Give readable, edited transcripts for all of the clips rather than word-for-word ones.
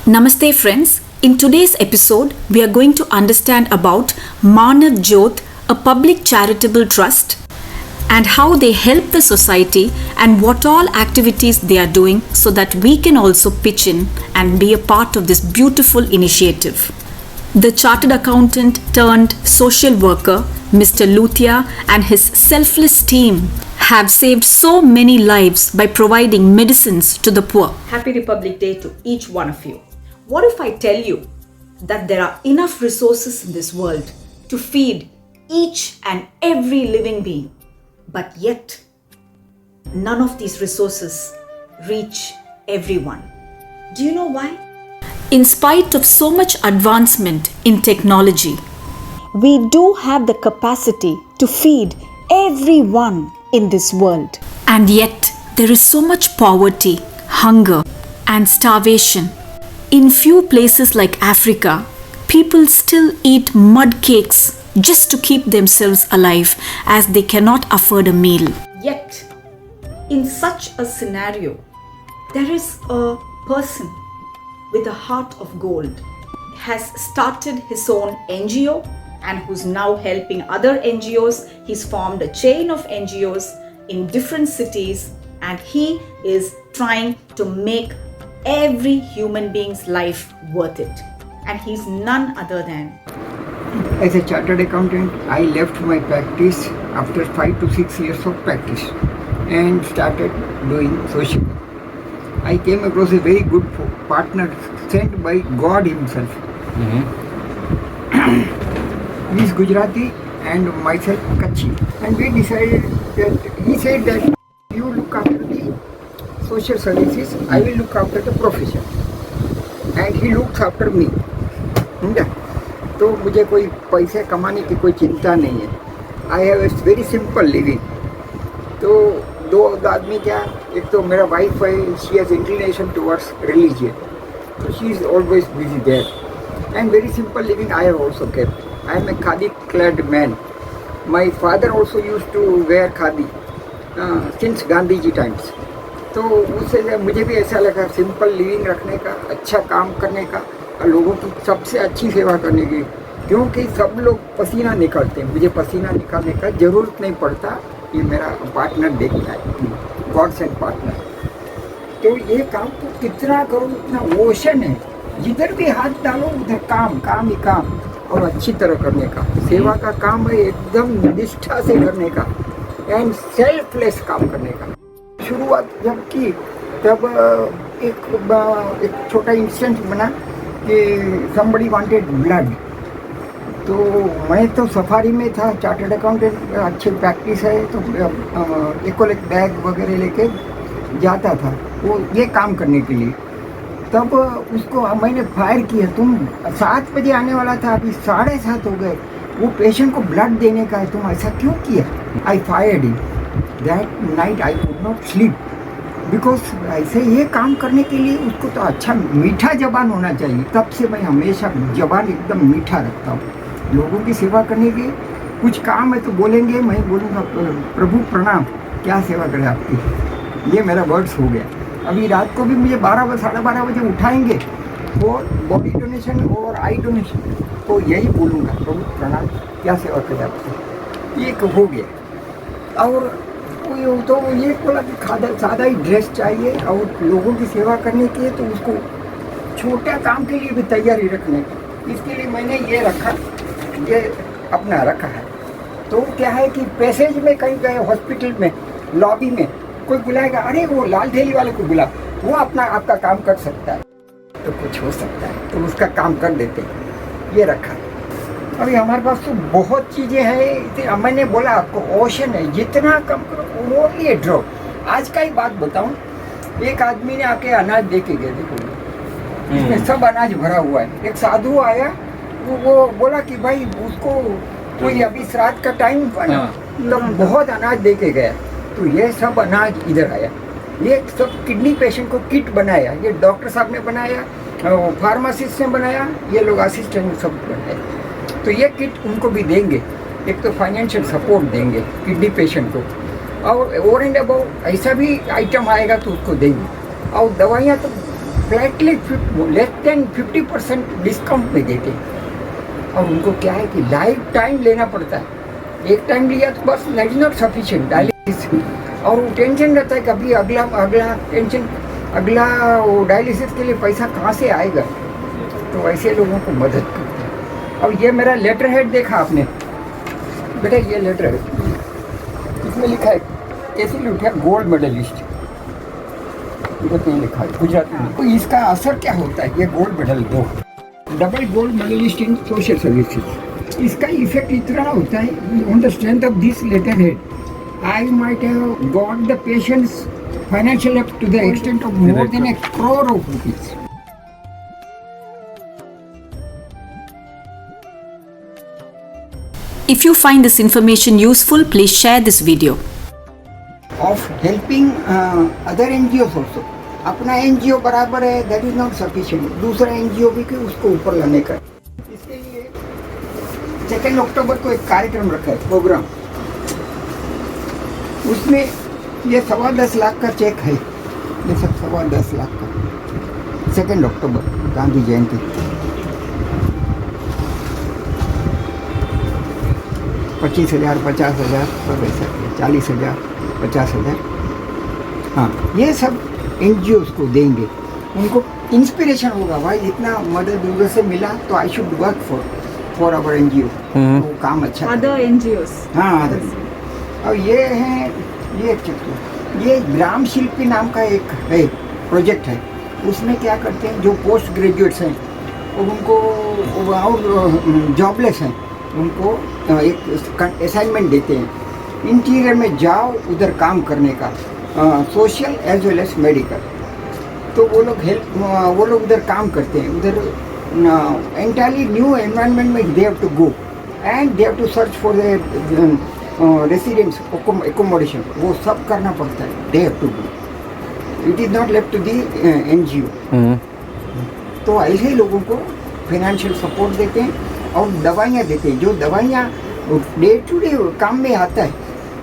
Namaste friends. In today's episode, we are going to understand about Manav Jyot, a public charitable trust, and how they help the society and what all activities they are doing so that we can also pitch in and be a part of this beautiful initiative. The chartered accountant turned social worker, Mr. Luthia, and his selfless team have saved so many lives by providing medicines to the poor. Happy Republic Day to each one of you. What if I tell you that there are enough resources in this world to feed each and every living being, but yet none of these resources reach everyone? Do you know why? In spite of so much advancement in technology, We do have the capacity to feed everyone in this world. and yet there is so much poverty, hunger, and starvation. In few places like Africa, people still eat mud cakes just to keep themselves alive as they cannot afford a meal. Yet, in such a scenario, there is a person with a heart of gold, has started his own NGO and who's now helping other NGOs. He's formed a chain of NGOs in different cities and he is trying to make every human being's life worth it. And he's none other than As a chartered accountant, I left my practice after 5 to 6 years of practice and started doing social work. I came across a very good partner sent by God himself. He is Gujarati and myself Kutchi. And we decided that he said that you look after the social services, I will look after the profession. And he looks after me. समझा? तो मुझे कोई पैसे कमाने की कोई चिंता नहीं है. I have a very simple living. तो दो आदमी क्या, एक तो मेरा वाइफ है, she has inclination towards religion, तो she is always busy there and very simple living I have also kept. I am a khadi clad man. My father also used to wear khadi since Gandhi ji times. तो उससे मुझे भी ऐसा लगा simple living रखने का, अच्छा काम करने का, लोगों की सबसे अच्छी सेवा करने की, क्योंकि सब लोग पसीना निकालते हैं. मुझे पसीना निकालने का ज़रूरत नहीं पड़ता, ये मेरा पार्टनर देखता है, गॉड्स एंड पार्टनर. तो ये काम तो कितना करो उतना ओशन है, जिधर भी हाथ डालो उधर काम काम ही काम, और अच्छी तरह करने का. सेवा का काम है एकदम निष्ठा से करने का एंड सेल्फलेस काम करने का. शुरुआत जब की तब एक छोटा इंसिडेंट बना कि somebody wanted blood. तो मैं तो सफारी में था, चार्टर्ड अकाउंटेंट, अच्छी प्रैक्टिस है, तो एक बैग वगैरह लेके जाता था वो ये काम करने के लिए. तब उसको मैंने फायर किया, तुम 7 बजे आने वाला था, अभी 7:30 हो गए, वो पेशेंट को ब्लड देने का है, तुम ऐसा क्यों किया? I fired him. That night I could not sleep because ऐसे ये काम करने के लिए उसको तो अच्छा मीठा जबान होना चाहिए. तब से मैं हमेशा जबान एकदम मीठा रखता हूँ. लोगों की सेवा करने के कुछ काम है तो बोलेंगे, मैं बोलूँगा प्रभु प्रणाम, क्या सेवा करें आपकी. ये मेरा वर्ड्स हो गया. अभी रात को भी मुझे 12-12:30 बजे उठाएंगे और बॉडी डोनेशन और आई डोनेशन, तो यही बोलूँगा प्रभु प्रणाम, क्या सेवा करें आपकी. ये हो गया. और तो ये बोला कि सादा ही ड्रेस चाहिए और लोगों की सेवा करने के लिए तो उसको छोटा काम के लिए भी तैयारी रखने की. इसके लिए मैंने ये रखा, ये अपना रखा है. तो क्या है कि पैसेज में कहीं गए, हॉस्पिटल में लॉबी में कोई बुलाएगा, अरे वो लाल थैली वाले को बुला, वो अपना आपका काम कर सकता है, तो कुछ हो सकता है तो उसका काम कर देते हैं. ये रखा है. अभी हमारे पास तो बहुत चीज़ें हैं. मैंने बोला आपको ओशन है, जितना कम करो. ओनली ए ड्रॉप. आज का ही बात बताऊं, एक आदमी ने आके अनाज दे के गया, देखो इसमें सब अनाज भरा हुआ है. एक साधु आया, वो बोला कि भाई उसको कोई अभी श्राद्ध का टाइम हुआ ना, तो बहुत अनाज दे के गया. तो ये सब अनाज इधर आया. ये सब किडनी पेशेंट को किट बनाया, ये डॉक्टर साहब ने बनाया, फार्मासिस्ट ने बनाया, ये लोग असिस्टेंट सब बनाया. तो ये किट उनको भी देंगे. एक तो फाइनेंशियल सपोर्ट देंगे किडनी पेशेंट को, और ओवर एंड अबव ऐसा भी आइटम आएगा तो उसको देंगे. और दवाइयाँ तो प्लेटलेट लेस देन 50% डिस्काउंट में देते हैं। और उनको क्या है कि लाइफ टाइम लेना पड़ता है, एक टाइम लिया तो बस that is not sufficient dialysis. और वो टेंशन रहता है कि अभी अगला वो डायलिसिस के लिए पैसा कहाँ से आएगा, तो ऐसे लोगों को मदद करते हैं। अब ये मेरा लेटर हेड देखा आपने बेटा, ये लेटर हेड इसमें लिखा है कैसे लिखा है, गोल्ड मेडलिस्ट लिखा है गुजरात में। तो इसका असर क्या होता है, ये गोल्ड मेडल दो, double gold medallist in social services, इसका इफेक्ट इतना होता है on the strength of this letterhead I might have got the patient's financial help to the extent of more than 1 crore of rupees. If you find this information useful, please share this video. Of helping other NGOs also. अपना NGO बराबर है, that is not sufficient. दूसरा NGO भी कि उसको ऊपर लाने का। इसके लिए 2 अक्टूबर को एक कार्यक्रम रखा है, प्रोग्राम। उसमें ये 10.25 लाख का चेक है, ये सब 10.25 लाख का, 2 अक्टूबर गांधी जयंती। 25,000, 50,000 सब ऐसा, 40,000, 50,000। हाँ, ये सब NGOs को देंगे, उनको इंस्पिरेशन होगा, भाई इतना मदद उधर से मिला तो I should work for our NGO। वो काम अच्छा Other NGOs. हाँ, और ये है, ये ग्राम शिल्पी नाम का एक है प्रोजेक्ट है। उसमें क्या करते हैं, जो पोस्ट ग्रेजुएट्स हैं और उनको और जॉबलेस हैं, उनको एक असाइनमेंट देते हैं, इंटीरियर में जाओ उधर काम करने का, social as well as medical. तो वो लोग उधर काम करते हैं, उधर एंटायरली न्यू एनवायरनमेंट में they have to go and they have to search for the residents accommodation, वो सब करना पड़ता है, they have to do, it is not left to the NGO। तो ऐसे लोगों को फाइनेंशियल सपोर्ट देते हैं और दवाइयाँ देते हैं, जो दवाइयाँ डे टू डे काम में आता है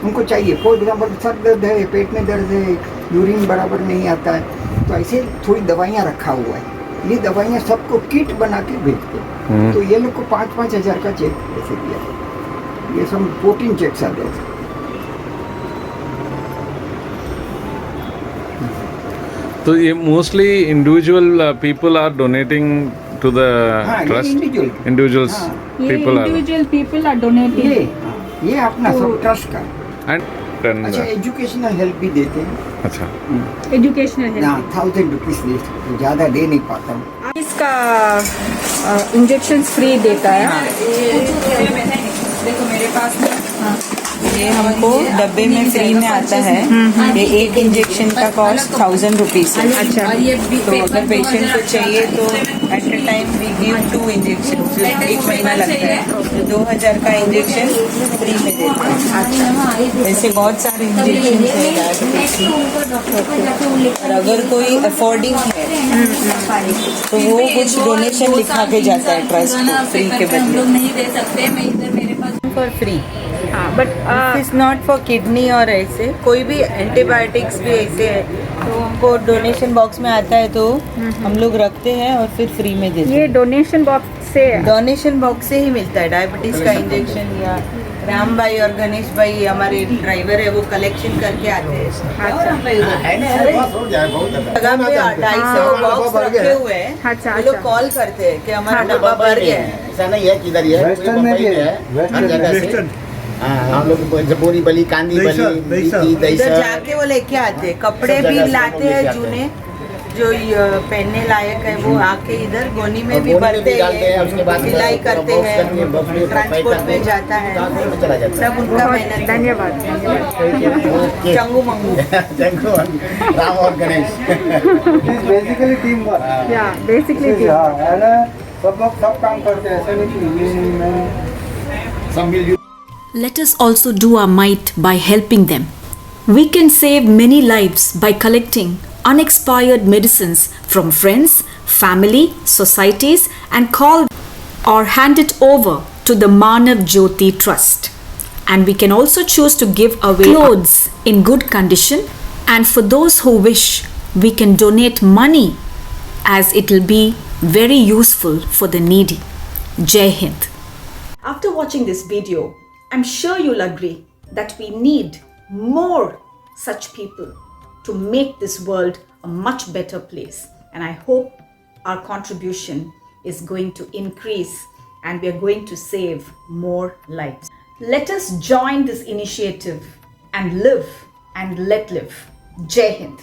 उनको चाहिए। फॉर एग्जाम्पल सर दर्द है, पेट में दर्द है, यूरिन बराबर नहीं आता है, तो ऐसे थोड़ी दवाइयाँ रखा हुआ है। ये दवाइयाँ सबको किट बना के भेजते हैं। तो ये लोग को 5-5 हज़ार का चेक ऐसे दिया, ये सब 14 चेक्स आते हैं। तो ये mostly individual people are donating to the trust, individuals people are, Individual people are donating. ये अपना सब ट्रस्ट का। एंड अच्छा, एजुकेशनल हेल्प भी देते हैं। अच्छा, Educational help. 1000 रुपीज़ दे, ज़्यादा दे नहीं पाता हूँ। इसका इंजेक्शंस फ्री देता है। देखो मेरे पास में ये हमको डब्बे में फ्री में आता है। ये एक इंजेक्शन का कॉस्ट 1000 रुपीज़ है। अच्छा, तो अगर पेशेंट को चाहिए तो at a time we give 2 injection, 1 महीना लगता है, तो 2000 का इंजेक्शन फ्री में देते हैं। अच्छा, ऐसे बहुत सारे इंजेक्शन है डायबिटीज। और अगर कोई अफोर्डिंग है तो वो कुछ डोनेशन लिखा के जाता है ट्रस्ट को फ्री के बदले। नहीं दे सकते, मैं इधर मेरे पास for free. But it's not for kidney और ऐसे कोई भी एंटीबायोटिक्स भी ऐसे है, तो हमको डोनेशन बॉक्स में आता है तो हम लोग रखते हैं और फिर फ्री में देते हैं। ये डोनेशन बॉक्स से, डोनेशन बॉक्स से ही मिलता है डायबिटीज़ का इंजेक्शन। या राम भाई और गणेश भाई हमारे ड्राइवर है, वो कलेक्शन करके आते हैं। जगह पे 250 बॉक्स रखे हुए हैं। अच्छा, वो लोग कॉल करते हैं कि हमारा डब्बा भर गया है। ऐसा नहीं है किधर ही है, वेस्टर्न में भी है, हर जगह से। हाँ, हम लोग बोरी बली, कांदी बली, इधर जाके वो लेके आते हैं, कपड़े भी लाते हैं जूने जो पहनने लायक है, वो आके इधर गोनी में भी भरते हैं, सिलाई करते हैं, ट्रांसपोर्ट में जाता है, सब उनका मेहनत। धन्यवाद। चंगू मंगू राम और गणेश बेसिकली टीम वर्क। या बेसिकली सब लोग सब काम करते हैं, ऐसा नहीं कि सब मिलजुल। Let us also do our mite by helping them. We can save many lives by collecting unexpired medicines from friends, family, societies and call or hand it over to the Manav Jyoti Trust. And we can also choose to give away clothes in good condition, and for those who wish, we can donate money as it will be very useful for the needy. Jai Hind. After watching this video, I'm sure you'll agree that we need more such people to make this world a much better place. And I hope our contribution is going to increase and we are going to save more lives. Let us join this initiative and live and let live. Jai Hind.